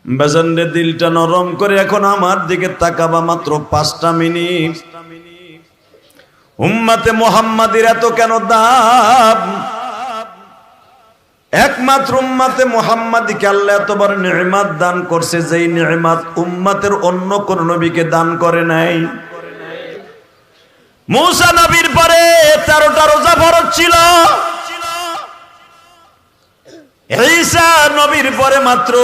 বাজানরে দিলটা নরম করে এখন আমার দিকে তাকাবা, মাত্র 5টা মিনিট। উম্মতে মুহাম্মাদির এত কেন দাম? একমাত্র উম্মতে মুহাম্মাদিকে আল্লাহ এত বড় নিয়ামত দান করছে, যেই নিয়ামত উম্মতের অন্য কোন নবীকে দান করে নাই। মুসা নবীর পরে 13টা রোজা ফরজ ছিল, ঈসা নবীর পরে মাত্র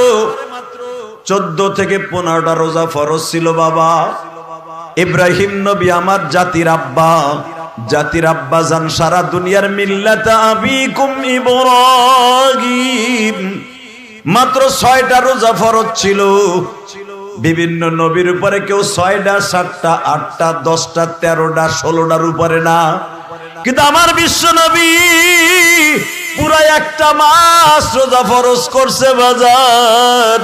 14 থেকে 15টা রোজা ফরজ ছিল। বাবা ইব্রাহিম নবী আমার জাতির আব্বা, জাতির আব্বা জান, সারা দুনিয়ার মিল্লাত আবিকুম ইব্রাহিম, মাত্র 6টা রোজা ফরজ ছিল। বিভিন্ন নবীর উপরে কেউ 6টা, 7টা, 8টা, 10টা, 13টা, 16টার উপরে না, কিন্তু আমার বিশ্ব নবী পুরা একটা মাস রোজা ফরজ করছে। বাজার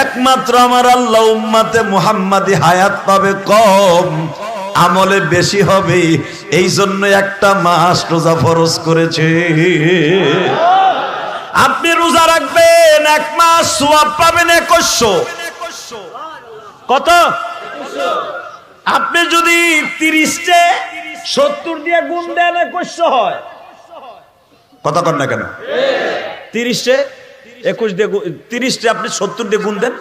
একমাত্র আমার আল্লাহ উম্মতে মুহাম্মাদি হায়াত পাবে কম, আমলে বেশি হবে, এই জন্য একটা মাস রোজা ফরজ করেছে। আপনি রোজা রাখবেন 1 মাস, সওয়াব পাবেন 2100। কত? আপনি যদি 30-তে 70 দিয়ে গুণ দেন 2100 হয়। কথা কন না কেন? 30-তে 21 দিয়ে 30-তে আপনি 70 দিয়ে গুণ দেন,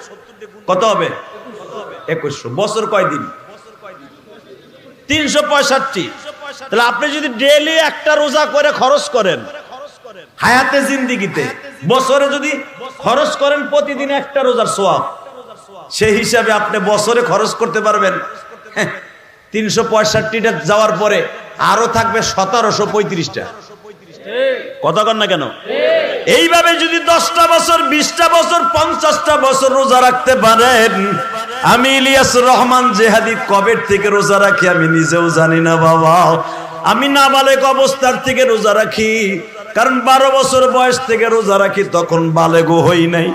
কত হবে? 2100। বছর কয় দিন? 365। তাহলে আপনি যদি ডেইলি একটা রোজা করে খরচ করেন হায়াতে জিন্দেগিতে, বছরে যদি খরচ করেন প্রতিদিন একটা রোজার সওয়াব, সেই হিসাবে আপনি বছরে খরচ করতে পারবেন 365টা যাওয়ার পরে আরো থাকবে 1735টা। কথা কন না কেন? এইভাবে যদি 10টা বছর, 20টা বছর, 50টা বছর রোজা রাখতে পারেন, আমি ইলিয়াস রহমান জেহাদি কবে থেকে রোজা রাখি আমি নিজেও জানি না বাবা। আমি নাবালেগ অবস্থার থেকে রোজা রাখি, কারণ 12 বছর বয়স থেকে রোজা রাখি, তখন বালেগও হই নাই।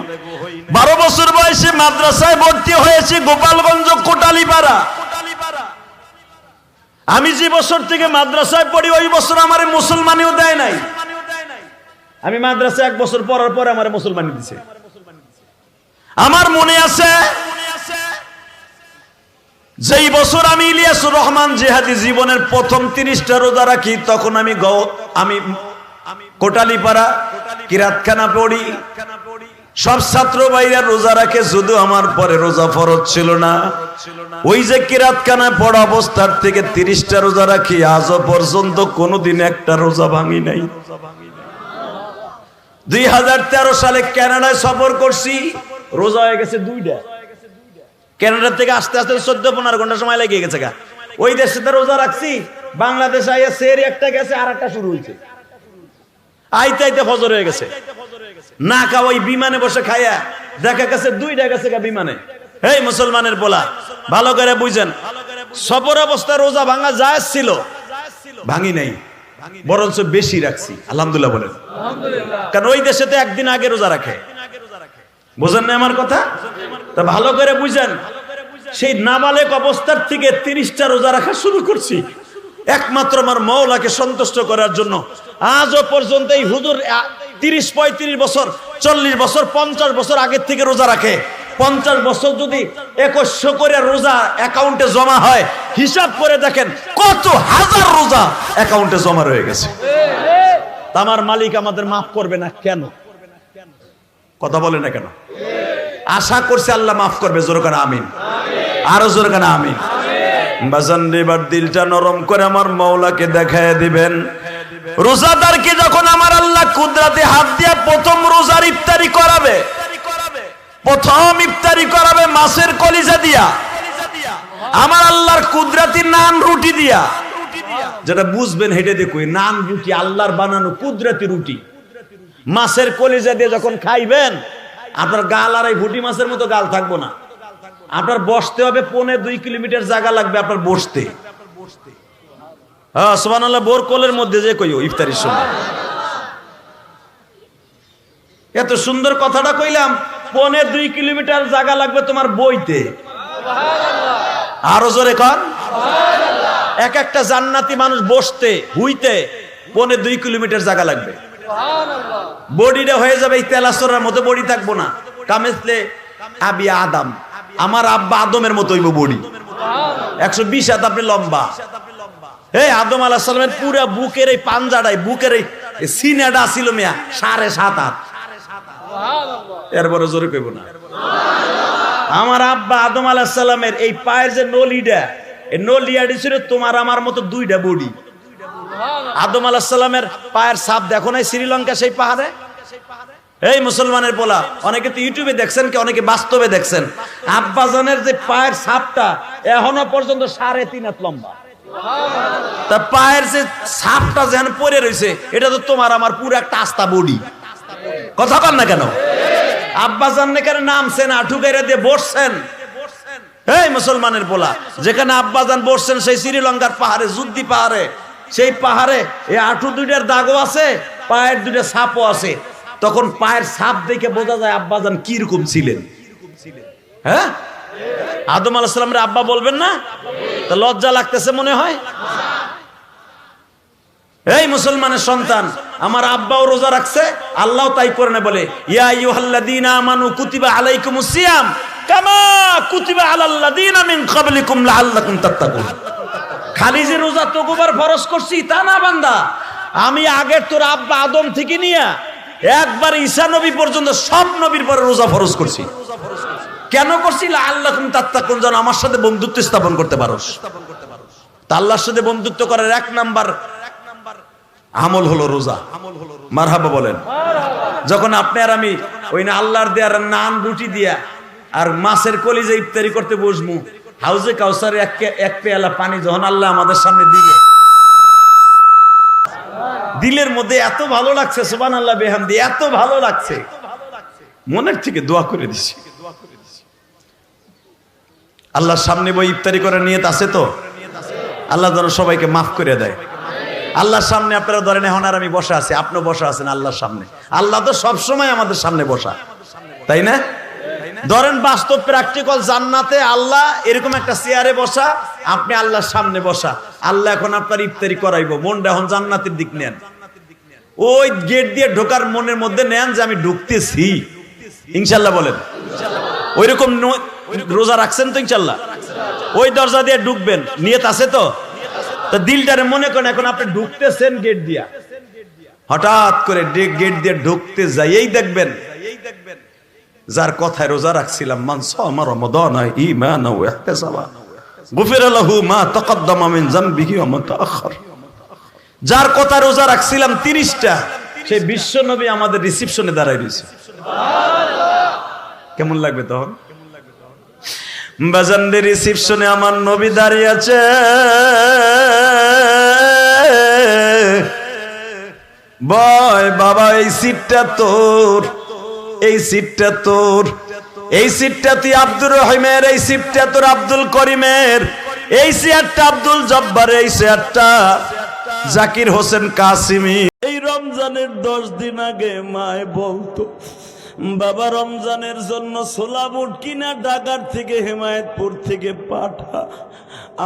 12 বছর বয়সে মাদ্রাসায় ভর্তি হয়েছি গোপালগঞ্জ কোটালীপাড়া। আমি যে বছর থেকে মাদ্রাসায় পড়ি ওই বছর আমারে মুসলমানিও দেয় নাই। আমি মাদ্রাসায় 1 বছর পড়ার পরে আমারে মুসলমানি দিছে। আমার মনে আছে যেই বছর আমি ইলিয়াসুর রহমান জিহাদি জীবনের প্রথম 30টা রোজা রাখি, তখন আমি কোটালীপাড়া কিরাতখানা পড়ি। সব ছাত্র ভাইরা রোজা রাখে, শুধু আমার পরে রোজা ফরজ ছিল না। ওই যে কিরাতখানা পড়া অবস্থার থেকে 30টা রোজা রাখি, আজও পর্যন্ত কোনোদিন একটা রোজা ভাঙি নাই। 2013 সালে কানাডায় সফর করছি, রোজা হয়ে গেছে 2টা। কানাডা থেকে আসতে আসতে 14-15 ঘন্টা সময় লেগে গেছে গা। ওই দেশে রোজা রাখছি, বাংলাদেশ আইয়া সেরি একটা গেছে, আর একটা শুরু হয়েছে, আইতে আইতে ফজর হয়ে গেছে। না খাওয়াই বিমানে বসে খাইয়া দেখা গেছে 2টা গেছে গা বিমানে। এই মুসলমানের পোলা, ভালো করে বুঝেন, সফর অবস্থা রোজা ভাঙা জায়েজ ছিল, ভাঙি নাই, বরঞ্চ বেশি রাখছি। আলহামদুলিল্লাহ বলেন। কারণ ওই দেশে তো একদিন আগে রোজা রাখে। বুঝেন না আমার কথা? তা ভালো করে বুঝেন, সেই নাবালেগ অবস্থার থেকে 30টা রোজা রাখা শুরু করছি একমাত্র আমার মওলাকে সন্তুষ্ট করার জন্য। আজও পর্যন্ত এই হুজুর 30-35 বছর, 40 বছর, 50 বছর আগের থেকে রোজা রাখে। 50 বছর যদি 2100 করে রোজা অ্যাকাউন্টে জমা হয়, হিসাব করে দেখেন কত হাজার রোজা অ্যাকাউন্টে জমা রয়ে গেছে। আমার মালিক আমাদের মাফ করবে না কেন? কথা বলে না কেন? আশা করছে আল্লাহ মাফ করবে। জোরে করে আমিন, আরো জোরে করে আমিন। বাজান এবার দিলটা নরম করে আমার মওলাকে দেখায় দিবেন। রোজাদারকে যখন আমার আল্লাহ কুদরতে হাত দিয়া প্রথম রোজার ইফতারি করাবে, প্রথম ইফতারি করাবে মাছের কলিজা দিয়া, আমার আল্লাহর কুদরতি নান রুটি দিয়া। যেটা বুঝবেন হেঁটে দেখুই, নান রুটি আল্লাহর বানানো কুদরতি রুটি, মাছের কলিজা দিয়ে যখন খাইবেন, আপনার গাল আর এই ভুটি মাছের মতো গাল থাকবো না। আপনার বসতে হবে 1.5-2 কিলোমিটার জায়গা লাগবে আপনার বসতে। হ্যাঁ সুবহানাল্লাহ। বোর কোলের মধ্যে যে কইও ইফতারির সময় এত সুন্দর কথাটা কইলাম, 1.5-2 কিলোমিটার জায়গা লাগবে তোমার বইতে। আরো জোরে কর। এক একটা জান্নাতি মানুষ বসতে হুইতে 1.5-2 কিলোমিটার জায়গা লাগবে। বডিটা হয়ে যাবে এই তেলাসরার মতো, বডি থাকবো না। কামেজলে আবি আদম, আমার আব্বা আদমের মতো হইব বডি, 120 হাত আপনি লম্বা। এই আদম আলাইহিস সালামের পুরা বুকের এই পাঞ্জাটাই, বুকের এই সিনাটা ছিল মিয়া 7.5 হাত। এরপরে জোরে কইব না। আমার আব্বা আদম আলাইহিস সালামের এই পায়ের যে নলিটা, এই নলিয়াটি ছিল তোমার আমার মতো 2টা বডি। আদম আলাইহিস সালামের পায়ের ছাপ দেখো নাই শ্রীলঙ্কা সেই পাহাড়ে? এই মুসলমানের পোলা, অনেকে তো ইউটিউবে দেখছেন, কি অনেকে বাস্তবে দেখছেন। আব্বাজানের যে পায়ের ছাপটা এখনো পর্যন্ত 3.5 হাত লম্বা। তা পায়ের যে ছাপটা যেন পড়ে রয়েছে, এটা তো তোমার আমার পুরো একটা আস্তা বডি। কথা কন না কেন? আব্বাজান নেকারে নামছেন, আঁঠু গাইরা দিয়ে বসছেন। এই মুসলমানের পোলা, যেখানে আব্বাজান বসছেন সেই শ্রীলঙ্কার পাহাড়ে, যুদ্ধি পাহাড়ে, সেই পাহাড়ে এই আঁঠু 2টার দাগও আছে, পায়ের 2টা ছাপও আছে। তখন পায়ের ছাপ দেখে বোঝা যায় আব্বাজান কি রকম ছিলেন। হ্যাঁ, আদম আলাইহিস সালামের আব্বা বলবেন না? তা লজ্জা লাগতেছে মনে হয়? এই মুসলমানের সন্তান, আমার আব্বাও রোজা রাখছে, আল্লাহ তাই করে না বলে, ইয়া আইয়ুহাল্লাযীনা আমানু কুতিবা আলাইকুমুস সিয়াম কামা কুতিবা আলাল্লাযীনা মিন ক্বাবলিকুম লাআল্লাকুম তাত্তাকুন। খালি যে রোজা তোকবার ফরজ করছি তা না বান্দা, আমি আগের তোর আব্বা আদম থেকে নিয়ে একবার ঈসা নবী পর্যন্ত সব নবীর পরে রোজা ফরজ করছি। কেন করছি? লাআল্লাকুম তাত্তাকুন, যেন আমার সাথে বন্ধুত্ব স্থাপন করতে পারোস। তা আল্লাহর সাথে বন্ধুত্ব করার 1 নাম্বার আমল হলো রোজা। মারহাবা বলেন। যখন আপনি আর আমি ওই না আল্লাহর দেয়ার নান রুটি দিয়া আর মাছের কলিজা ইফতারি করতে বসবো, হাউজে কাউসারে এক পেয়ালা পানি যখন আল্লাহ আমাদের সামনে দিবে, দিলের মধ্যে এত ভালো লাগছে, সুবহানাল্লাহ বিহামদি, এত ভালো লাগছে, মনের থেকে দোয়া করে দিছি। আল্লাহর সামনে বই ইফতারি করার নিয়ত আছে তো? আল্লাহ যেন সবাইকে মাফ করে দেয়। আল্লাহর সামনে আপনারা ধরেন এখন আর আমি বসা আছি, আপনিও বসা আছেন আল্লাহর সামনে। আল্লাহ তো সবসময় আমাদের সামনে বসা, তাই না? ধরেন বাস্তব প্র্যাকটিক্যাল জান্নাতে আল্লাহ এরকম একটা চেয়ারে বসা, আপনি আল্লাহর সামনে বসা। আল্লাহ এখন আপনার ইফতারি করাইবো, মনটা এখন জান্নাতের দিক নেন। ওই গেট দিয়ে ঢোকার মনের মধ্যে নেন যে আমি ঢুকতেছি, ইনশাল্লাহ বলেন। ওইরকম রোজা রাখছেন তো ইনশাল্লাহ? ওই দরজা দিয়ে ঢুকবেন, নিয়ত আছে তো? তা দিলটারে মনে করেন এখন আপনি ঢুকতেছেন গেট দিয়া, হঠাৎ করে গেট দিয়ে ঢুকতে যাইয়েই দেখবেন যার কথায় রোজা রাখছিলাম, মান সামা রমাদানা ঈমানাও ওয়া ইহতিসাবা গুফিরা লাহু মা তাকাদ্দামা মিন যামবিহি ওয়া মা তাআখার। যার কথা রোজা রাখছিলাম 30টা, সেই বিশ্ব নবী আমাদের রিসিপশনে দাঁড়ায় রয়েছে। কেমন লাগবে তখন? বাজানদের রিসিপশনে আমার নবী দাঁড়িয়ে আছে। বয় বাবা, এই সিটটা তোর, এই সিটটা তোর, এই সিটটা তুই আব্দুর রহিমের, এই সিটটা তোর আব্দুল করিমের, এই চেয়ারটা আব্দুল জব্বারের, এই চেয়ারটা জাকির হোসেন কাসিমি। এই রমজানের 10 দিন আগে মায় বলতো, বাবা রমজানের জন্য ছোলা বুট কিনা ঢাকার থেকে হেমায়েতপুর থেকে পাঠা।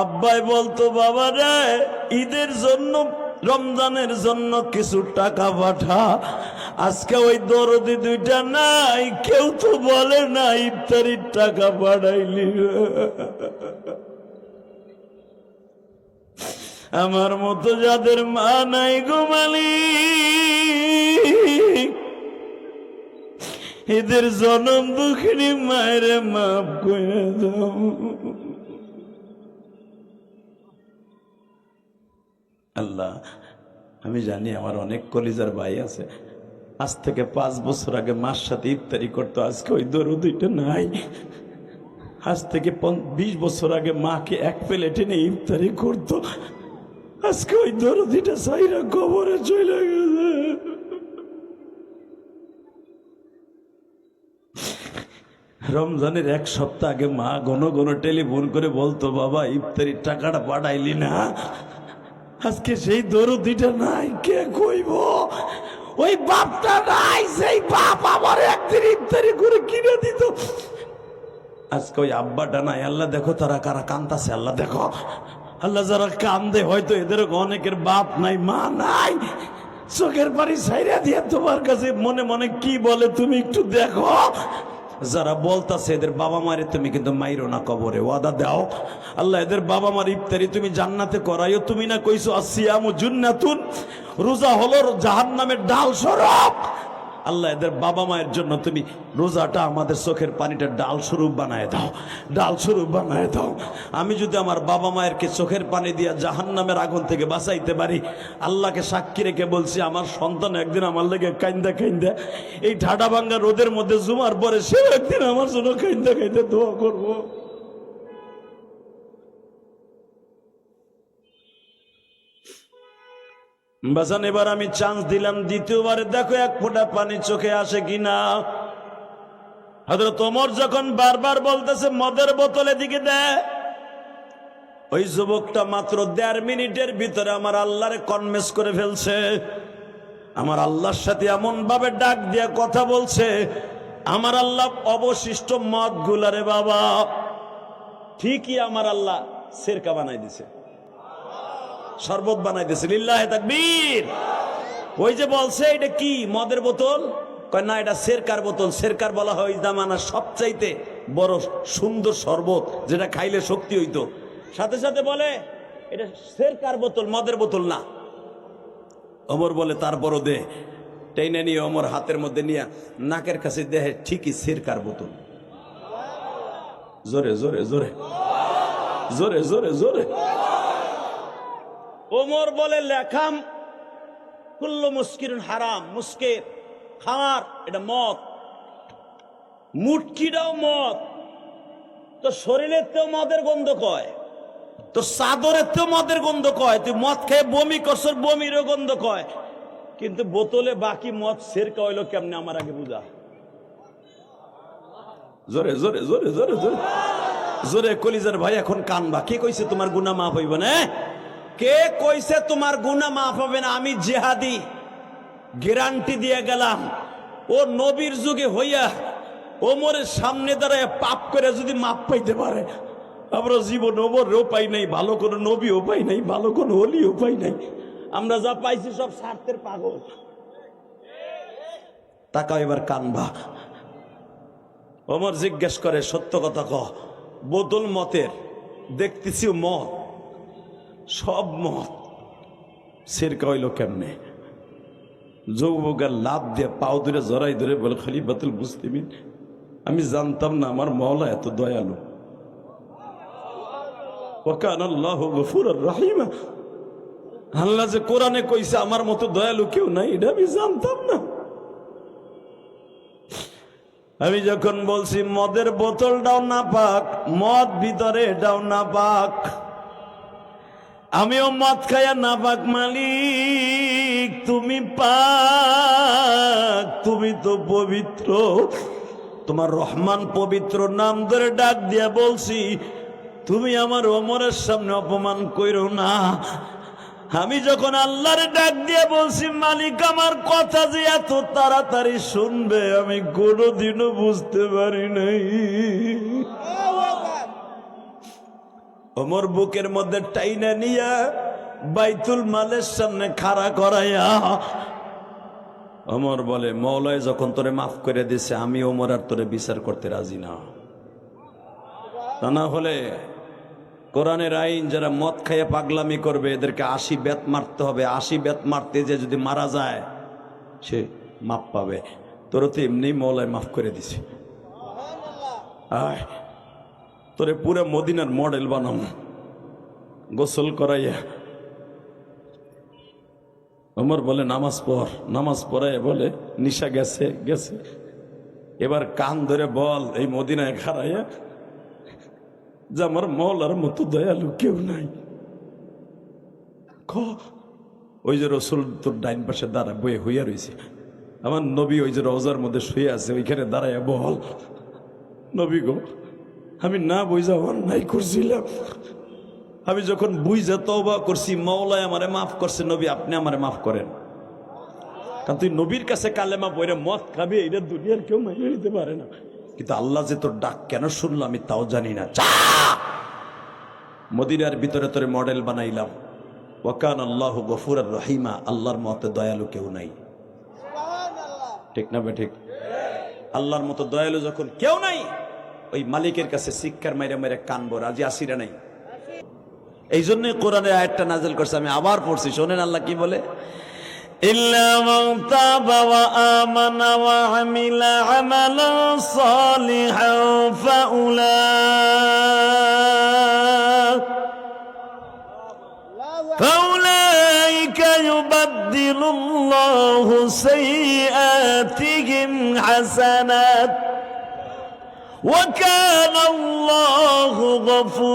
আব্বাই বলতো, বাবা রে ঈদের জন্য রমজানের জন্য কিছু টাকা পাঠা। আজকে ওই দরদি 2টা নাই, কেউ তো বলে না ইফতারির টাকা পাঠাইলি। আমার মতো যাদের মা নাই গো মালিক, এদের জনম দুঃখিনী মায়ের মাফ করে দাও। আল্লাহ, আমি জানি আমার অনেক কলিজার ভাই আছে, আজ থেকে 5 বছর আগে মার সাথে ইফতারি করতো, আজকে ওই দরদিটা নাই। আজ থেকে 20 বছর আগে মাকে 1 প্লেট এনে ইফতারি করতো, আজকে ওই দরদিটা সাইরা কবরে চলে গেছে। রমজানের 1 সপ্তাহ আগে মা ঘন ঘন টেলিফোন করে বলতো, বাবা ইফতারির টাকাটা পাঠাইলি না। আজকে সেই দরদিটা নাই, কে কইব? ওই বাপটা নাই, সেই বাপ আমার একদিন ইফতারি করে কিনে দিত। আজকে ওই আব্বাটা নাই। আল্লাহ দেখো তারা কারা কান্দাছে, আল্লাহ দেখো। আল্লাহ যারা কান্দে হয়তো এদের অনেকের বাপ নাই, মা নাই, চোখের পানি ছাইরা দিয়ে তোমার কাছে মনে মনে কি বলে তুমি একটু দেখো। যারা বলতাছে এদের বাবা মারে তুমি কিন্তু মাইরো না কবরে, ওয়াদা দাও আল্লাহ এদের বাবা মার ইফতারি তুমি জান্নাতে করাইও। তুমি না কইছো আসিয়ামু জুন্নাতুন, রোজা হলো জাহান্নামের ডাল স্বরূপ। আল্লাহ এদের বাবা মায়ের জন্য তুমি রোজাটা আমাদের চোখের পানিটা ডাল স্বরূপ বানায় দাও, ডাল স্বরূপ বানায় দাও। আমি যদি আমার বাবা মায়েরকে চোখের পানি দিয়া জাহান্নামের আগুন থেকে বাঁচাইতে পারি, আল্লাহকে সাক্ষী রেখে বলছি আমার সন্তান একদিন আমার লেগে কাইন্দা কাইন্দা এই ঠাডা ভাঙ্গা রোদের মধ্যে জুমার পরে সেও একদিন আমার জন্য কাইন্দা কাইন্দা দোয়া করবো। বাজান এবার আমি চান্স দিলাম, দ্বিতীয়বারে দেখো এক ফোঁটা পানি চোখে আসে কিনা। হযরত ওমর যখন বারবার বলতেছে মদের বোতলে দিকে দেয়, ওই যুবকটা মাত্র 1.5 মিনিটের ভিতরে আমার আল্লাহরে কনভিন্স করে ফেলছে। আমার আল্লাহর সাথে এমন ভাবে ডাক দিয়ে কথা বলছে, আমার আল্লাহ অবশিষ্ট মদ গুলারে বাবা ঠিকই আমার আল্লাহ সিরকা বানাই দিছে, শরবত বানাই দিছে। লিল্লাহে তাকবীর। ওই যে বলছে এটা কি মদের বোতল, কয় না এটা সিরকার বোতল। সিরকার বলা হয় ওই জামানার সবচাইতে বড় সুন্দর শরবত, যেটা খাইলে শক্তি হইতো। সাথে সাথে বলে এটা সিরকার বোতল, মদের বোতল না। ওমর বলে তারপরও দে। টেনে নিয়ে ওমর হাতের মধ্যে নিয়ে নাকের কাছে দেহে, ঠিকই সিরকার বোতল। জোরে জোরে জোরে জোরে জোরে জোরে। ওমর বলে লেখাম কুল্লু মুস্কিরুন হারাম, মুস্কির খামার এটা মদ, মুটকিটাও মদ। তো শরীরের তেও মদের গন্ধ কয়, তো চাদরের তেও মদের গন্ধ কয়। তুই মদ খেয়ে বমি করছর, বমিরও গন্ধ কয়। কিন্তু বোতলে বাকি মদ সিরকা হইলো কেমনে আমার আগে বুঝা। জোরে জোরে জোরে জোরে জোরে জোরে। কলিজার ভাই এখন কানবা। কে কইছে তোমার গুনাহ মাফ হইব না? কে কইছে তোমার গুনাহ মাফ হবে না? আমি জিহাদি গ্যারান্টি দিয়ে গেলাম, ও নবীর যুগে হইয়া ওমরের সামনে দাঁড়ায় পাপ করে যদি মাপ পাইতে পারে, আমরা জীবন ওমরও পাই নাই, ভালো কোনো নবীও পাই নাই, ভালো কোনো ওলিও পাই নাই। আমরা যা পাইছি সব স্বার্থের পাগল। তাকাও এবার কানবা। ওমর জিজ্ঞেস করে সত্য কথা ক, বোতল মতের দেখতেছি মদ, সব মদ, সিরকা হইল কেমনে? যুবকের লাভ দিয়ে পাও ধরে জড়াই ধরে বলে খলিফাতুল মুসলিমিন, আমি জানতাম না আমার মওলা এত দয়ালু। ওয়া কানা আল্লাহু গফুরুর রহিম। আল্লাহ যে কোরআনে কইছে আমার মতো দয়ালু কেউ নাই, এটা আমি জানতাম না। আমি যখন বলছি মদের বোতলটাও না পাক, মদ ভিতরে এটাও না পাক, আমিও মদ খাইয়া না পাক। মালিক তুমি পাক, তুমি তো পবিত্র, তোমার রহমান পবিত্র নাম ধরে ডাক দিয়া বলছি, তুমি আমার ওমরের সামনে অপমান কইরো না। আমি যখন আল্লাহর ডাক দিয়ে বলছি মালিক আমার কথা যে এত তাড়াতাড়ি শুনবে, আমি কোনোদিনও বুঝতে পারি নাই। ওমর বুকের মধ্যে টাইনা নিয়া বাইতুল মালের সামনে খাড়া করাইয়া ওমর বলে, মওলায় যখন তোরে মাফ করে দিছে, আমি ওমর আর তোরে বিচার করতে রাজি না। তা না হলে কোরআনের আইন, যারা মদ খাইয়া পাগলামি করবে এদেরকে 80 বেত মারতে হবে। 80 বেত মারতে যে যদি মারা যায় সে মাফ পাবে। তোর তো এমনি মওলায় মাফ করে দিছে। আয় তোরে পুরো মদিনার মডেল বানাম, গোসল করাইয়া। ওমর বলে নামাজ পড়, নামাজ পড়ায় বলে নিশা গেছে গেছে, এবার কান ধরে বল এই মদিনায় খাড়াইয়া যে আমার মওলার মতো দয়ালু কেউ নাই। ওই যে রসুল তোর ডাইন পাশে দাঁড়া বয়ে হইয়া রয়েছে, আমার নবী ওই যে রওজার মধ্যে শুয়ে আছে, ওইখানে দাঁড়াইয়া বল, নবী গো আমি না বুঝা অন্যায় করছিলাম, আমি যখন বুঝা তওবা করছি মওলায় আমারে মাফ করছে, নবী আপনি আমারে মাফ করেন। কারণ তুই নবীর কাছে কালেমা পড়ে মদ খাবি, এটা দুনিয়ার কেউ মেনে নিতে পারে না। কিন্তু আল্লাহ যে তোর ডাক কেন শুনলো আমি তাও জানি না। মদিনার ভিতরে তোরে মডেল বানাইলাম। ওয়া কানা আল্লাহু গফুরুর রহিমা, আল্লাহর মতো দয়ালু কেউ নাই। ঠিক না বে ঠিক? আল্লাহর মতো দয়ালু যখন কেউ নাই, ওই মালিকের কাছে শিক্ষার মাইরে মাইরে কানবো, রাজি আসিরা নাই। এই জন্যই কোরআনে আয়াতটা নাযিল করছে, আমি আবার পড়ছি, শোনেন আল্লাহ কি বলে, ইল্লা মান তাবা ওয়া আমানা ওয়া আমিলা আমালান সালিহান ফাউলাইকা ইউবাদদিলুল্লাহু সাইয়্যাতিহিম হাসানাত ওয়া কানা আল্লাহু গফুরার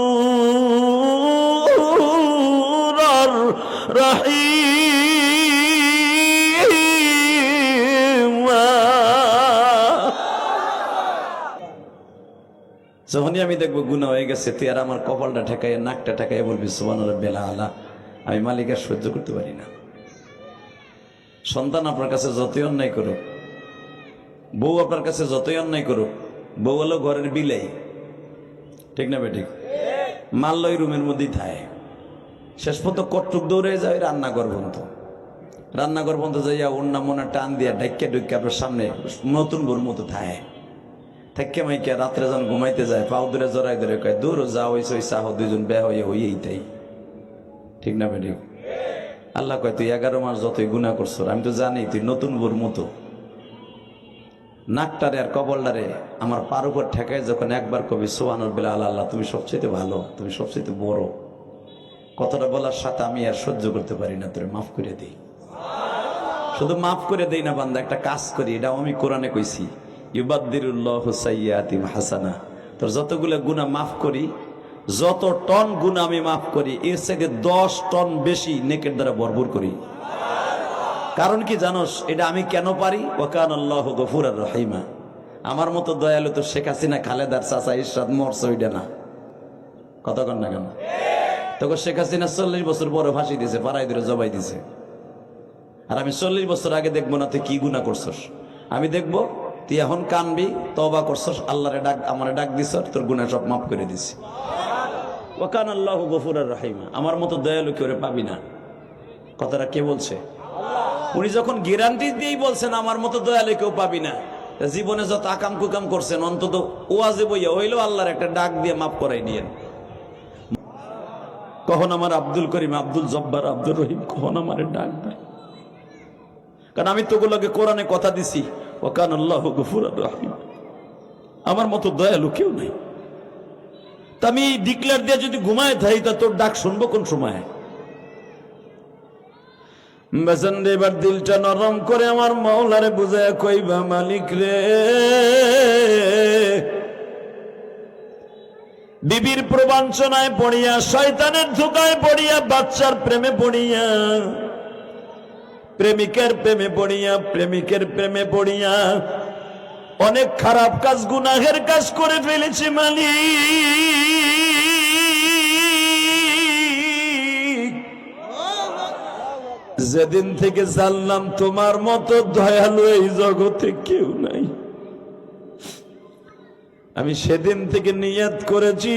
রহিম। যখনই আমি দেখবো গুনাহ হয়ে গেছে, তুই আর আমার কপালটা ঠেকাইয়া নাকটা ঠেকাইয়া বলবি সুবহান রাব্বিল আলা। আমি মালিকের সহ্য করতে পারি না। সন্তান আপনার কাছে যতই অন্যায় করুক, বউ আপনার কাছে যতই অন্যায় করুক, বউ হলো ঘরের বিলাই, ঠিক না বেঠিক? মারল ওই রুমের মধ্যেই থাকে, শেষ পর্যন্ত কটটুক দৌড়ে যায় রান্নাঘর পর্যন্ত। রান্নাঘর পর্যন্ত যাইয়া অন্য মনে টান দিয়া ডাইকা ডুইকা আপনার সামনে নতুন বউর মতো থাকে। থাকে মাইকা রাত্রে যখন ঘুমাইতে যায় পাও দূরে জড়াই ধরে কয়, দূর যা হইছে ওই চাহ, দুইজন বেয়া হইয়া হইয়েই তাই, ঠিক না বেঠিক? আল্লাহ কয়, তুই 11 মাস যতই গুনাহ করছো, আমি তো জানি তুই নতুন বউর মতো। নাকটারে আর কবলটারে আমার পার উপর ঠেকায় যখন একবার কবি সুবহানাল্লাহ, আল্লাহ তুমি সবচেয়ে ভালো, তুমি সবচেয়ে বড়, কথাটা বলার সাথে আমি আর সহ্য করতে পারি না, তোরে মাফ করে দিই। শুধু মাফ করে দেই না বান্দা, একটা কাজ করি, এটাও আমি কোরআনে কইছি, ইউবাদদিলুল্লাহু সাইয়্যাতিহিম হাসানা। তোর যতগুলো গুনাহ মাফ করি, যত টন গুনাহ আমি মাফ করি, এর থেকে 10 টন বেশি নেকের দ্বারা ভরপুর করি। কারণ কি জানোস এটা আমি কেন পারি? ওয়া কানা আল্লাহু গফুরার রহিমা। আমার মতো দয়ালু তো শেখ হাসিনা, খালেদার চাচা ইরশাদ মরছে ওইটা না, কথা কন না কেন? তখন শেখ হাসিনা 40 বছর বড় ফাঁসি দিয়েছে, পাড়ায় ধরে জবাই দিছে। আর আমি 40 বছর আগে দেখবো না তুই কি গুনাহ করছস, আমি দেখবো তুই এখন কানবি, তওবা করছস, আল্লাহরে ডাক, আমারে ডাক দিছস, তোর গুনাহ সব মাফ করে দিছি। ওয়া কানা আল্লাহু গফুরার রহিমা। আমার মতো দয়ালু কেউ পাবি না। কথাটা কে বলছে? উনি যখন গ্যারান্টি দিয়েই বলছেন আমার মতো দয়ালু কেউ পাবি না, জীবনে যত আকাম কুকাম করছেন অন্তত ওয়াজে বইয়া হইলেও আল্লাহর একটা ডাক দিয়ে মাফ করাই দিয়েন। কখন আমার আব্দুল করিম, আব্দুল জব্বার, আব্দুর রহিম, কখন আমার ডাক দেয়? কারণ আমি তোগুলোকে কোরআনে কথা দিছি, ওয়া কানা আল্লাহু গফুরার রহিম। আমার মতো দয়ালু কেউ নাই। তা আমি ডিক্লেয়ার দিয়ে যদি ঘুমায় থাকি, তা তোর ডাক শুনবো কোন সময়? এবার দিলটা নরম করে আমার মাওলারে বুঝায় কইবা, মালিক রে, বিবির প্রবঞ্চনায় পড়িয়া, শয়তানের ধোঁকায় পড়িয়া, বাচ্চার প্রেমে পড়িয়া, প্রেমিকের প্রেমে পড়িয়া, প্রেমিকের প্রেমে পড়িয়া অনেক খারাপ কাজ, গুনাহের কাজ করে ফেলেছি মালিক। যেদিন থেকে জানলাম তোমার মতো দয়ালু এই জগতে কেউ নাই, আমি সেদিন থেকে নিয়ত করেছি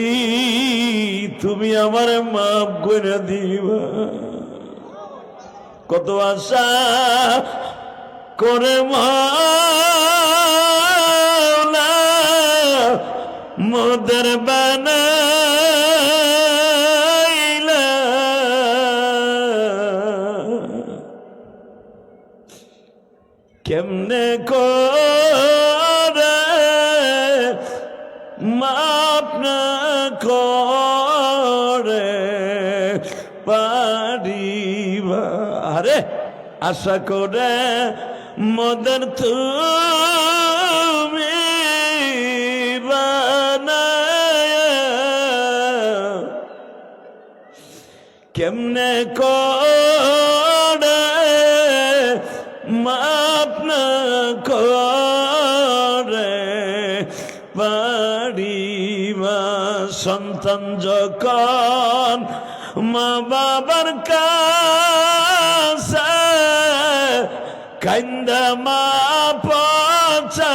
তুমি আমারে মাফ করে দিবা। কত আশা করে মাওলা মোদের বানাইলা, কেমনে করে মাপ না করে পারিবা। আরে আশা করে মদন তুমি বানায়া, কেমনে করে মাপ না করে পারিবা। সন্তান যখন মা বাবার কাছে কান্দা মা পচায়,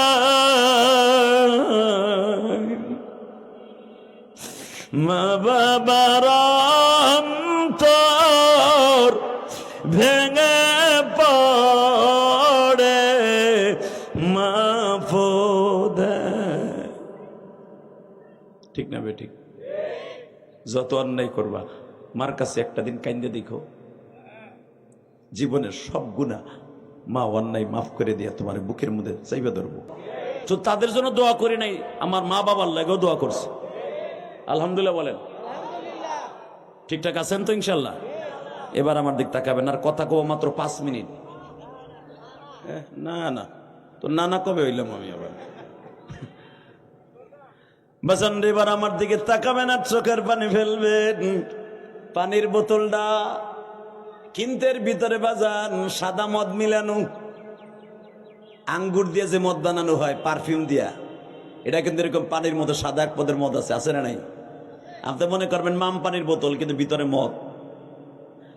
মা বাবার অন্তর ভেঙে পড়ে, মা ঠিক না বেঠিক? যত অন্যায় করবা মার কাছে একটা দিন কাইন্দে দেখো, জীবনের সব গুনাহ মা অন্যায় মাফ করে দিয়া তোমার বুকের মধ্যে চাইবে ধরবো। তো তাদের জন্য দোয়া করি নাই, আমার মা বাবার লাগেও দোয়া করছে। আলহামদুলিল্লাহ বলেন। ঠিকঠাক আছেন তো ইনশাল্লাহ? এবার আমার দিক তাকাবেন, আর কথা কব মাত্র 5 মিনিট। না না তো না কবে হইলাম আমি আবার? বাজান এবার আমার দিকে তাকাবেন আর চোখের পানি ফেলবেন। পানির বোতলটা কিন্তের ভিতরে বাজান সাদা মদ মিলানো, আঙ্গুর দিয়ে যে মদ বানানো হয় পারফিউম দিয়া, এটা কিন্তু এরকম পানির মধ্যে সাদা এক পদের মদ আছে না নাই? আপনি মনে করবেন মাম পানির বোতল, কিন্তু ভিতরে মদ।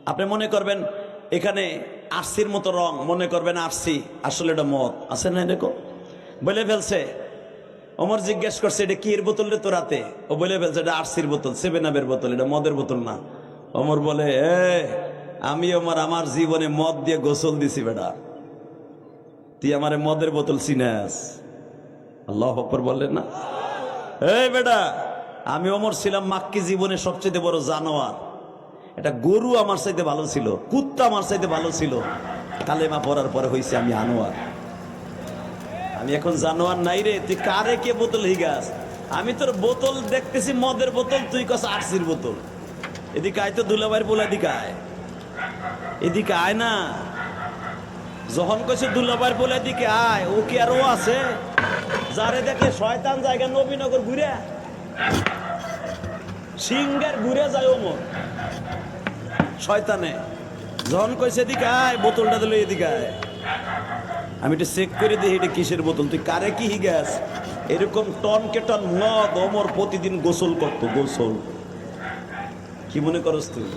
আপনি মনে করবেন এখানে আরসির মতো রং, মনে করবেন আরসি, আসলে এটা মদ। আছে না? এরকম বলে ফেলছে। ওমর জিজ্ঞেস করছে এটা কি এর বোতল রে তোরাতে? ও বলে ফেলছে এটা আরসির বোতল, 7 আপের বোতল, এটা মদের বোতল না। ওমর বলে আমি আমার জীবনে মদ দিয়ে গোসল দিছি বেটা, তুই আমারে মদের বোতল চিনাস? আল্লাহু আকবার বললেন না? এই বেটা, আমি ওমর ছিলাম মাক্কি জীবনে সবচেয়ে বড় জানোয়ার। এটা গরু আমার চাইতে ভালো ছিল, কুত্তা আমার চাইতে ভালো ছিল। কালেমা পড়ার পরে হইছে আমি আনোয়ার। আমি এখন জানোয়ার নাই রে। তুই কারে কে বোতল হিগাস? আমি তোর বোতল দেখতেছি মদের বোতল, তুই কস আরসির বোতল। এদিকে আয় তো দুলাভাইয়ের বলে, এদিকে আয়, এদিকে আয় না। যখন কইছে দুলাভাইয়ের বলে এদিকে আয়, ও কি আর ও আছে যারে দেখলে শয়তান জায়গা নবীনগর ঘুরে সিঙ্গার ঘুরে যায় ওমর শয়তানে। যখন কইছে এদিকে আয়, বোতলটা দিল এদিকে আয়, আমি এটা চেক করে দিই এটা কিসের বোতল। তুই কারে কি হিগাস? এরকম টন কে টন মদ ওমর প্রতিদিন গোসল করতো, গোসল। কি মনে করস তুই?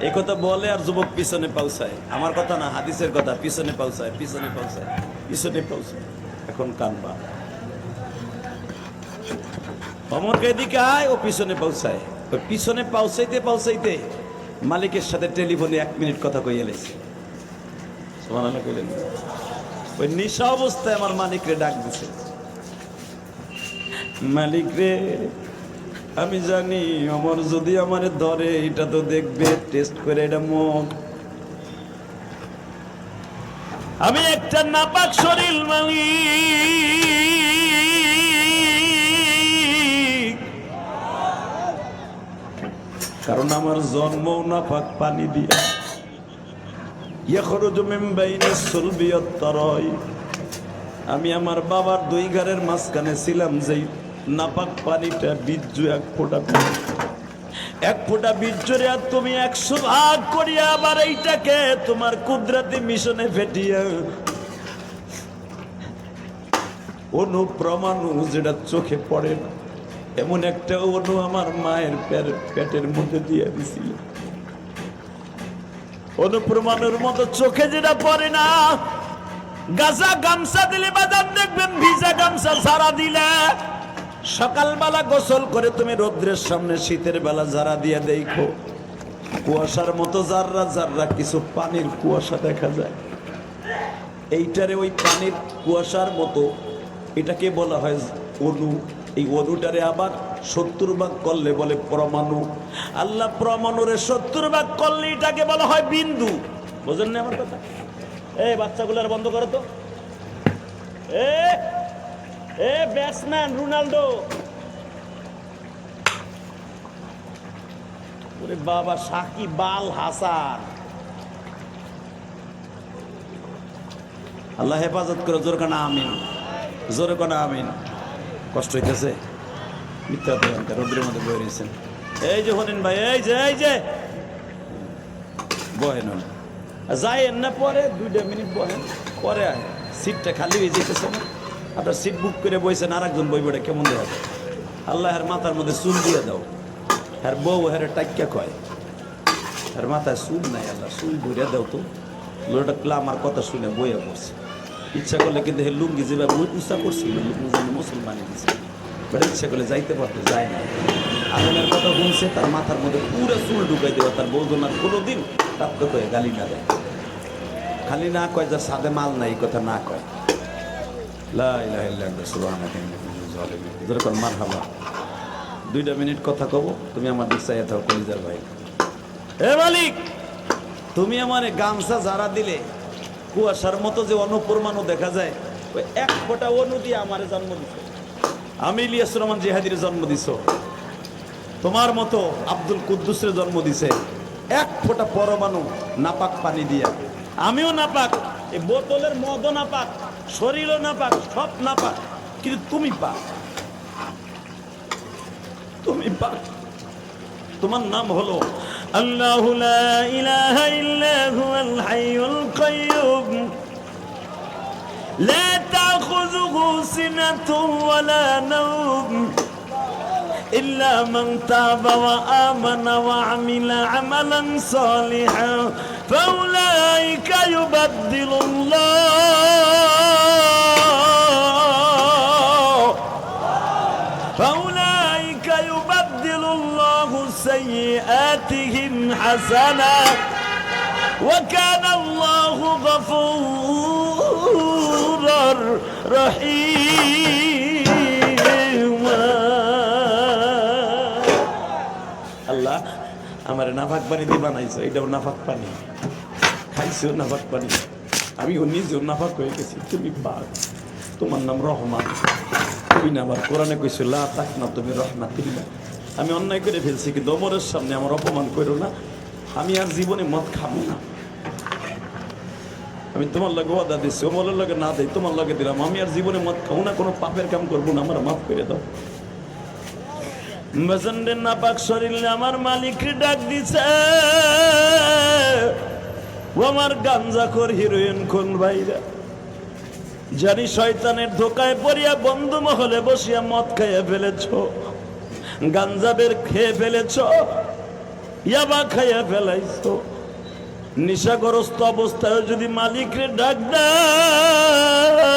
এই কথা বলে আর যুবক পিছনে পৌঁছায়। আমার কথা না, হাদিসের কথা। পিছনে পৌঁছায়, পিছনে পৌঁছায়, পিছনে পৌঁছায়। এখন কানবা অমরকে এদিকে আয়, ও পিছনে পৌঁছায়। ওই পিছনে পৌঁছাইতে পৌঁছাইতে মালিকের সাথে টেলিফোনে 1 মিনিট কথা কই এলেছে। সুবহানাল্লাহ কইলেন। ওই নিশা অবস্থায় আমার মালিক রে ডাক দিছে, মালিক রে আমি জানি অমর যদি আমারে ধরে এটা তো দেখবে, টেস্ট করে এটা মদ। আমি একটা নাপাক শরীর মালিক, কারণ আমার জন্ম নাপাক পানি দিয়া। ইয়াখরুজু মিন বাইনিস সুলবি ওয়াত তারাই। আমি আমার বাবার 2 ঘরের মাঝখানে ছিলাম, যেই নাপাক পানিটা বীর্য 1 ফোঁটা বীর্যরে আর তুমি 100 ভাগ করিয়া আবার এইটাকে তোমার কুদরতি মিশনে ফেটিয়া অনুপ্রমাণু যেটা চোখে পড়ে না, এমন একটা অনু আমার মায়ের পেটের মধ্যে দিয়ে দিছিল। অনুপ্রমাণের মতো চোখে যেটা পড়ে না, গাছা গামছা দিলে বাজার দেখবেন, ভিজা গামছা সারা দিলে সকালবেলা গোসল করে তুমি রোদ্রের সামনে শীতের বেলা যারা দিয়ে দেখো, কুয়াশার মতো জাররা জাররা কিছু পানির কুয়াশা দেখা যায়। এইটারে ওই পানির কুয়াশার মতো, এটাকে বলা হয় অণু। এই অণুটারে আবার 70 ভাগ করলে বলে পরমাণু। আল্লাহ পরমাণুরে 70 ভাগ করলে এটাকে বলা হয় বিন্দু। বুঝেন না আমার কথা? এই বাচ্চাগুলার বন্ধ করো তো। ব্যাটসম্যান রোনাল্ডো, ওরে বাবা সাকিব আল হাসান, আল্লাহ হেফাজত করে। জোর কানা আমিন, জোরে কানা আমিন। কষ্ট হইতেছে, মিথ্যা রোদ্রের মধ্যে বয়ে রয়েছেন। এই যে হলেন ভাই, এই যে বহেন যাইয়েন না, পরে 2 মিনিট বহেন, পরে আয়। সিটটা খালি হয়ে যেতেছে না, আপনার সিট বুক করে বইছেন, আর একজন বইবে, কেমন দেয়? আল্লাহের মাথার মধ্যে চুল দিয়ে দাও। হ্যার বউ হ্যাঁ টাইকা কয়, আর মাথায় চুল নাই, আল্লাহ চুল ঘুরে দাও তো। লোকটা আমার কথা শুনে বইয়া পড়ছে। ইচ্ছা করলে কিন্তু হে লুঙ্গি যেভাবে উঁচা করছিল মুসলমানি দিচ্ছে, বাট ইচ্ছা করলে যাইতে পারতো, যায় না। আগুনের কথা শুনছে, তার মাথার মধ্যে পুরো চুল ঢুকাই দেওয়া। তার বৌজনার কোনোদিন প্রাপ্ত কয়ে গালি না দেয়, খালি না কয় যার সাথে মাল নাই, কথা না কয়। লা ইলাহা ইল্লাল্লাহ সুবহানাল্লাহ। মারহাবা। 2 মিনিট কথা কব, তুমি আমার দিক চাইয়া থাকো কলিজার ভাই। হে মালিক, তুমি আমার গামছা যারা দিলে, কুয়াশার মতো যে অনুপরমাণু দেখা যায়, ওই এক ফোঁটা অনু দিয়ে আমার জন্ম দিছ। আমি ইলিয়াস রহমান জিহাদির জন্ম দিছ, তোমার মতো আব্দুল কুদ্দুসের জন্ম দিছে এক ফোঁটা পরমাণু নাপাক পানি দিয়া। আমিও নাপাক, এই বোতলের মদও নাপাক, শরীরও নাপাক, সব নাপাক, কিন্তু তুমি পাক, তুমি পাক। তোমার নাম হলো আল্লাহু লা ইলাহা ইল্লা হুয়াল হাইয়ুল কাইয়্যুম লা তাখুযুহু সিনাতুন ওয়ালা নাওম ইল্লা মান তাবা ওয়া আমানা ওয়া আমিলা আমালান সালিহান ফাউলাইকা ইউবাদদিলুল্লাহু سيئاتهم حسنا وكان الله غفورا رحيما। আল্লাহ আমার নাফাক পানি দিয়ে বানাইছো, এটাও নাফাক পানি, খাইছো নাফাক পানি, আমি নিজেও নাফাক হয়ে গেছি, তুমি পাক। তোমার নাম রহমান, তুমি না আবার কোরআনে কইছো লা তাকনাতু মির রাহমাতিল্লাহ। আমি অন্যায় করে ফেলছি, কিন্তু ওমরের সামনে আমার অপমান করো না, আমি আর জীবনে মদ খাবো না। আমি তোমার লগে ওয়াদা দিচ্ছি, ওমরের লগে না দেই, তোমার লগে দিলাম, আমি আর জীবনে মদ খাবো না, কোনো পাপের কাম করবো না, আমার মাফ করে দাও। বাজানদের নাপাক শরীর আমার মালিক ডাক দিছে, ও আমার গাঞ্জাখোর হিরোইন কোন ভাইরা, জানি শয়তানের ধোকায় পড়িয়া বন্ধু মহলে বসিয়া মদ খাইয়া ফেলেছ, গাঞ্জা বের খেয়ে ফেলেছ, ইয়াবা খাইয়া ফেলাইছ, নিশাগ্রস্ত অবস্থায় যদি মালিকরে ডাক দাও,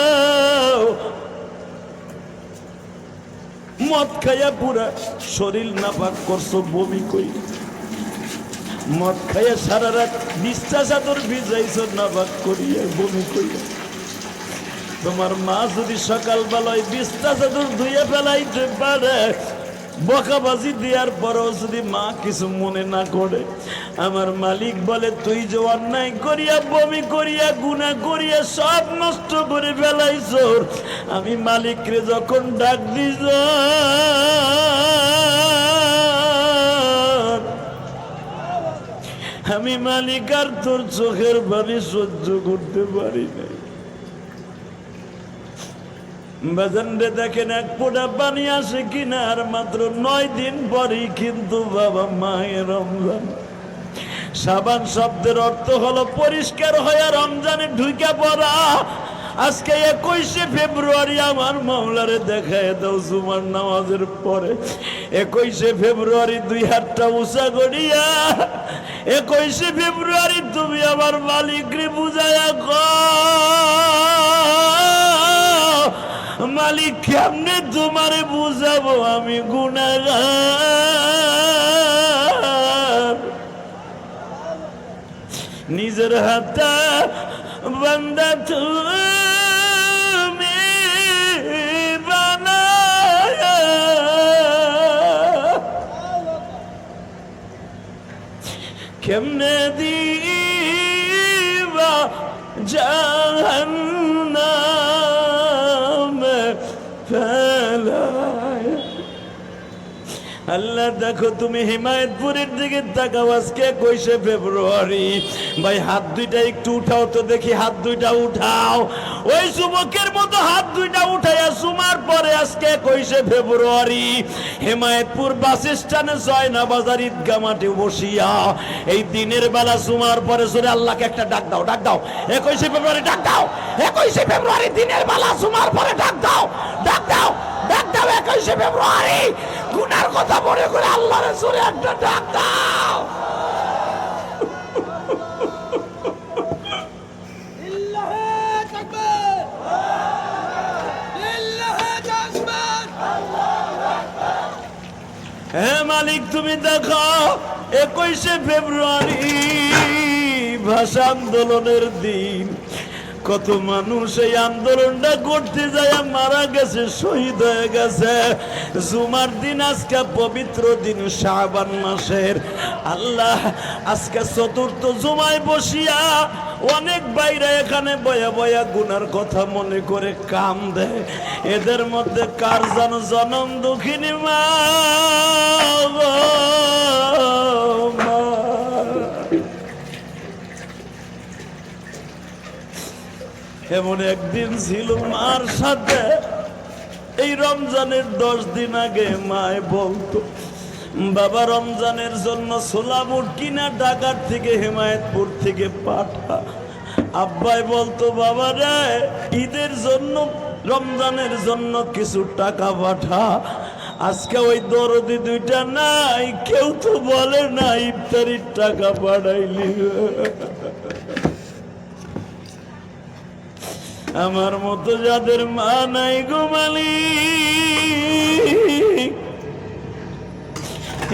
মদ খাইয়া পুরা শরীর নাপাক করছো, বমি কই, মদ খাইয়া সারা রাত বিছটা চাদর ভিজাইছ নাপাক করিয়া, বমি কইয়া। তোমার মা যদি সকাল বেলায় বিছটা চাদর ধুইয়া ফেলাইতে পারে, বকাবাজি দেওয়ার পরও যদি মা কিছু মনে না করে, আমার মালিক বলে তুই যে অন্যায় করিয়া বমি করিয়া গুনাহ করিয়া সব নষ্ট করে ফেলাইছ, আমি মালিকরে যখন ডাক দিছ, আমি মালিক আর তোর চোখের পানি সহ্য করতে পারি নাই। বাজানরে দেখেন এক ফোঁটা পানি আসে কিনা, আর মাত্র 9 দিন পরেই কিন্তু বাবা মায়ের রমজান। সাবান শব্দের অর্থ হলো পরিষ্কার হয়ে রমজানে ঢুকে পড়া। আজকে 21শে ফেব্রুয়ারি আমার মাওলারে দেখায় দাও জুমার নামাজের পরে। 21শে ফেব্রুয়ারি 2 হাতটা উঁচা করিয়া 21শে ফেব্রুয়ারি তুমি আমার মালিকরে বুঝায়া মালিক কেমনে তোমারে বুঝাবো আমি গুনাহগার। নিজের হাতে বান্দা তুমি বানায়া কেমনে দিবা জাহান্নামে ফেলায়া। আল্লাহ দেখো তুমি হিমায়তপুরের দিকে তাকাও, আজকে 21শে ফেব্রুয়ারি। ভাই হাত দুইটা একটু উঠাও তো দেখি, হাত দুইটা উঠাও, ওই যুবকের মতো হাত দুইটা উঠাইয়া সুমার পরে আজকে 21শে ফেব্রুয়ারি হিমায়তপুর বাস স্ট্যান্ডে জয়না বাজার ঈদগাহ মাঠে বসিয়া এই দিনের বেলা সুমার পরে সরে আল্লাহকে একটা ডাক দাও, ডাক দাও 21শে ফেব্রুয়ারি, ডাক দাও 21শে ফেব্রুয়ারি দিনের বেলা সুমার পরে ডাক দাও, ডাক দাও, ডাক দাও 21শে ফেব্রুয়ারি গুনার কথা মনে করে আল্লাহর সরে একটা ডাক দাও। হে মালিক তুমি দেখো 21শে ফেব্রুয়ারি ভাষা আন্দোলনের দিন, কত মানুষ এই আন্দোলনটা করতে যায় মারা গেছে, শহীদ হয়ে গেছে। জুমার দিন আজকে পবিত্র দিন শাবান মাসের, আল্লাহ আজকে চতুর্থ জুমায় বসিয়া অনেক বাইরে এখানে বয়া বয়া গুনার কথা মনে করে কাম দেয়। এদের মধ্যে কার যেন জনম দুঃখিনী মা গো মা। এমন একদিন ছিল মার সাথে, এই রমজানের 10 দিন আগে মায় বলতো, বাবা রমজানের জন্য ছোলা বুট কিনা ঢাকার থেকে হেমায়েতপুর থেকে পাঠা। আব্বাই বলতো, বাবা রে ঈদের জন্য রমজানের জন্য কিছু টাকা পাঠা। আজকে ওই দরদি দুইটা নাই, কেউ তো বলে না ইফতারির টাকা পাঠাইলি। আমার মতো যাদের মা নাই গো মালিক,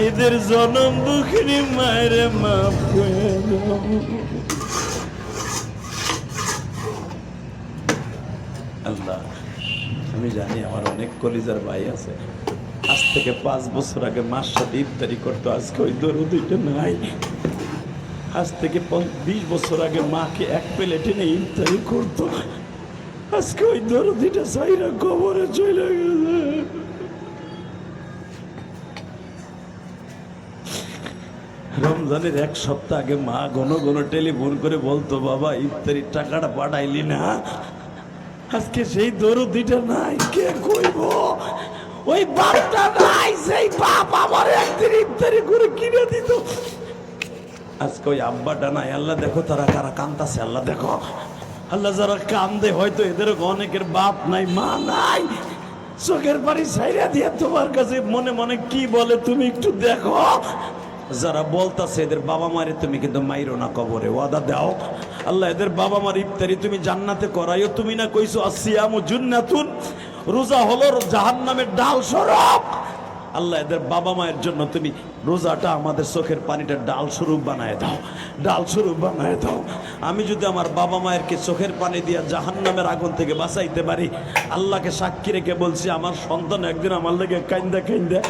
এদের জনম দুঃখিনী মায়ের মাফ করে দাও। আল্লাহ, আমি জানি আমার অনেক কলিজার ভাই আছে, আজ থেকে 5 বছর আগে মার সাথে ইফতারি করতো, আজকে ওই দরদিটা নাই। আজ থেকে 20 বছর আগে মাকে এক প্লেটে নিয়ে ইফতারি করতো, আজকে ওই দরদিটা সাইরা কবরে চলে গেছে। রমজানের 1 সপ্তাহ আগে মা ঘন ঘন টেলিফোন করে বলতো, বাবা ইফতারির টাকাটা পাঠাইলি না। আজকে সেই দরদিটা নাই, কে কইব? ওই বাপটা নাই, সেই বাপ আমার একদিন ইফতারি করে কিনে দিত। আজকে ওই আব্বাটা নাই। আল্লাহ দেখো তারা কারা কান্দাছে, আল্লাহ দেখো। আল্লাহ যারা কান্দে হয়তো এদের অনেকের বাপ নাই, মা নাই, চোখের পানি ছাইরা দিয়ে তোমার কাছে মনে মনে কি বলে তুমি একটু দেখো। যারা বলতাছে এদের বাবা মারে তুমি কিন্তু মাইরো না, কবরে ওয়াদা দাও। আল্লাহ এদের বাবা মার ইফতারি তুমি জান্নাতে করাইও। তুমি না কইছো আসিয়ামু জুন্নাতুন, রোজা হলো জাহান্নামের ডাল স্বরূপ। আল্লাহ এদের বাবা মায়ের জন্য তুমি রোজাটা আমাদের চোখের পানিটা ডাল স্বরূপ বানায় দাও, ডাল স্বরূপ বানায় দাও। আমি যদি আমার বাবা মায়েরকে চোখের পানি দিয়ে জাহান্নামের আগুন থেকে বাঁচাইতে পারি, আল্লাহকে সাক্ষী রেখে বলছি, আমার সন্তান একদিন আমার লেগে কাইন্দা কাইন্দা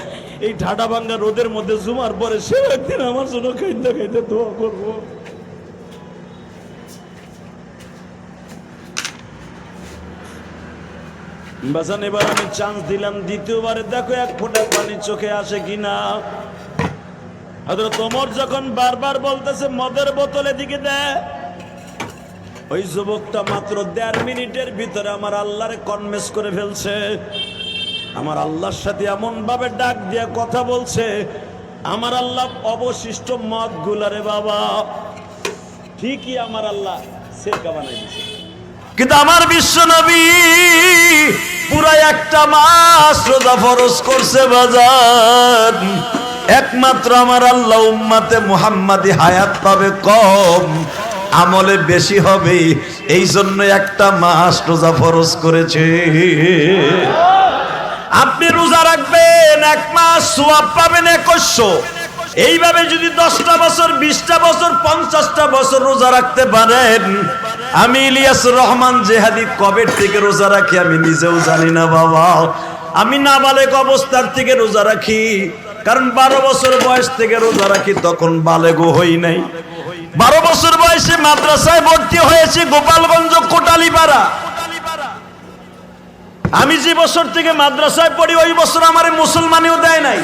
এই ঢাডা ভাঙ্গা রোদের মধ্যে জুমার পরে সে একদিন আমার জন্য কাইন্দা কাইন্দা দোয়া করবো। বাজান এবার আমি চান্স দিলাম, দ্বিতীয়বারে দেখো 1 ফোঁটা পানি চোখে আসে কিনা। হযরত ওমর যখন বারবার বলতেছে মদের বোতল এদিকে দে, ওই যুবকটা মাত্র 1.5 মিনিটের ভিতরে আমার আল্লাহরে কনভিন্স করে ফেলছে। আমার আল্লাহর সাথে এমন ভাবে ডাক দিয়ে কথা বলছে, আমার আল্লাহ অবশিষ্ট মদ গুলারে বাবা ঠিকই আমার আল্লাহ সেরকা বানাই দিয়েছে। কিন্তু আমার বিশ্ব নবী পুরা 1 মাস রোজা ফরজ করছে বাজার। একমাত্র আমার আল্লাহ উম্মতে মুহাম্মাদি হায়াত পাবে কম, আমলে বেশি হবে, এই জন্য 1 মাস রোজা ফরজ করেছে। আপনি রোজা রাখবেন 1 মাস, সওয়াব পাবেন 2100। এইভাবে যদি 10টা বছর, 20টা বছর, 50টা বছর রোজা রাখতে পারেন, আমি ইলিয়াসুর রহমান জেহাদি কবে থেকে রোজা রাখি আমি নিজেও জানি না বাবা। আমি নাবালেগ অবস্থার থেকে রোজা রাখি, কারণ 12 বছর বয়স থেকে রোজা রাখি, তখন বালেগও হই নাই। 12 বছর বয়সে মাদ্রাসায় ভর্তি হয়েছি গোপালগঞ্জ কোটালীপাড়া। আমি যে বছর থেকে মাদ্রাসায় পড়ি ওই বছর আমার মুসলমানিও দেয় নাই।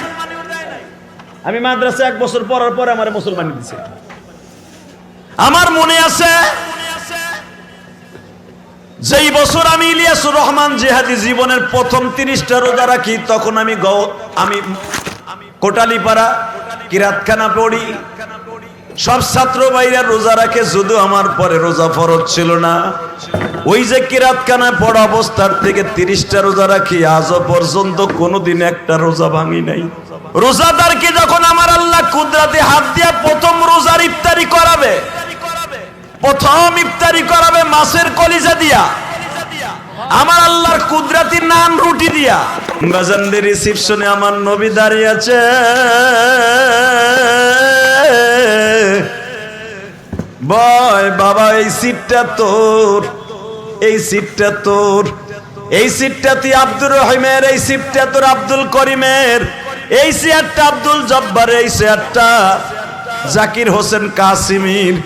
আমি মাদ্রাসায় 1 বছর পড়ার পরে আমার মুসলমানি দিছে। আমার মনে আছে যেই বছর আমি ইলিয়াসুর রহমান জেহাদি জীবনের প্রথম 30টা রোজা রাখি, তখন আমি কোটালীপাড়া কিরাতখানা পড়ি। সব ছাত্র ভাইরা রোজা রাখে, শুধু আমার পরে রোজা ফরজ ছিল না। ওই যে কিরাতখানা পড়া অবস্থার থেকে 30টা রোজা রাখি, আজও পর্যন্ত কোনোদিন একটা রোজা ভাঙি নাই। রোজাদারকে যখন আমার আল্লাহ কুদরতে হাত দিয়া প্রথম রোজার ইফতারি করাবে, প্রথম ইফতারি করাবে মাছের কলিজা দিয়া, আমার আল্লাহর কুদরতি নান রুটি দিয়া। বাজানদের রিসিপশনে আমার নবী দাঁড়িয়ে আছে, বয় বাবা এই সিটটা তোর। এই সিটটা তোর, এই সিটটা তুই আব্দুর রহিমের, এই সিটটা তোর আব্দুল করিমের, এই চেয়ারটা আব্দুল জব্বারের, এই চেয়ারটা জাকির হোসেন কাসিমির।